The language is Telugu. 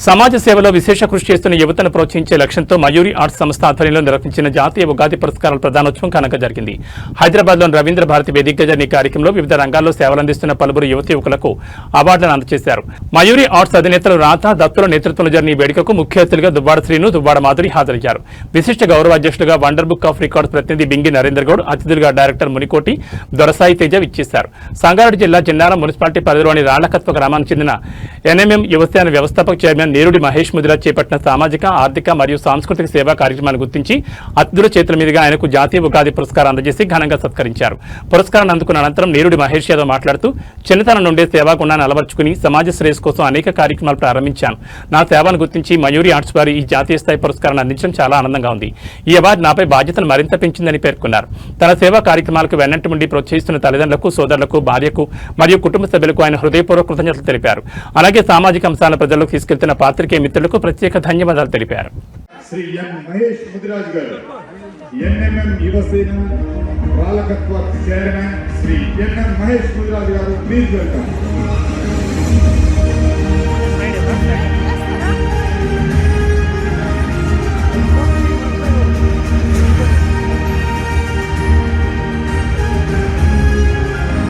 సమాజ సేవలో విశేష కృషి చేస్తున్న యువతను ప్రోత్సహించే లక్ష్యంతో మయూరి ఆర్ట్స్ సంస్థ ఆధ్వర్యంలో నిర్వహించిన జాతీయ ఉగాది పురస్కారాల ప్రదానోత్సవం ఘనంగా జరిగింది. హైదరాబాద్లోని రవీంద్ర భారతి వేదికగా జరిగిన ఈ కార్యక్రమంలో వివిధ రంగాల్లో సేవలందిస్తున్న పలువురు యువకులకు అవార్డులను అందజేశారు. మయూరి ఆర్ట్స్ అధినేతలు రాధా దత్తుల నేతృత్వంలో జరిగిన ఈ వేడుకకు ముఖ్య అతిథులుగా దువ్వాడ శ్రీను, దువ్వాడ మాధురి హాజరయ్యారు. విశిష్ట గౌరవాధ్యక్షులుగా వండర్ బుక్ ఆఫ్ రికార్డ్స్ ప్రతినిధి బింగి నరేందర్ గౌడ్, అతిథులుగా డైరెక్టర్ మునికోటి దొరసాయి తేజ ఇచ్చేశారు. సంగారెడ్డి జిల్లా జిన్నారం మున్సిపాలిటీ పరిధిలోని రాళ్లకత్వ గ్రామానికి చెందిన ఎన్ఎంఎం యువసేన వ్యవస్థాపక చైర్మన్ నేరుడి మహేష్ ముదిరాజ్ చేపట్టిన సామాజిక, ఆర్థిక మరియు సాంస్కృతిక సేవా కార్యక్రమాన్ని గుర్తించి అతిథుల చేతుల మీదుగా ఆయనకు జాతీయ ఉగాది పురస్కారం అందజేసి ఘనంగా సత్కరించారు. పురస్కారాన్ని అందుకున్న అనంతరం నేరుడి మహేష్ యాదవ్ మాట్లాడుతూ, చిన్నతనం నుండే సేవా గుణాన్ని అలవర్చుకుని సమాజ శ్రేయస్ కోసం అనేక కార్యక్రమాలు ప్రారంభించాను. నా సేవను గుర్తించి మయూరి ఆర్ట్స్ వారి ఈ జాతీయ స్థాయి పురస్కారాన్ని అందించడం చాలా ఆనందంగా ఉంది. ఈ అవార్డు నాపై బాధ్యతను మరింత పెంచిందని పేర్కొన్నారు. తన సేవా కార్యక్రమాలకు వెన్నంటి నుండి ప్రోత్సహిస్తున్న తల్లిదండ్రులకు, సోదరులకు, భార్యకు మరియు కుటుంబ సభ్యులకు ఆయన హృదయపూర్వక కృతజ్ఞతలు తెలిపారు. అలాగే సామాజిక అంశాలను ప్రజలకు తీసుకెళ్తున్న పాత్రికేయ మిత్రులకు ప్రత్యేక ధన్యవాదాలు తెలిపారు. శ్రీ ఎన్ మహేష్ ముదిరాజ్ గారు, ఎన్ఎంఎం యువసేన రాళ్లకత్వ chairman Shri NM Mahesh Mudiraj garu, please welcome.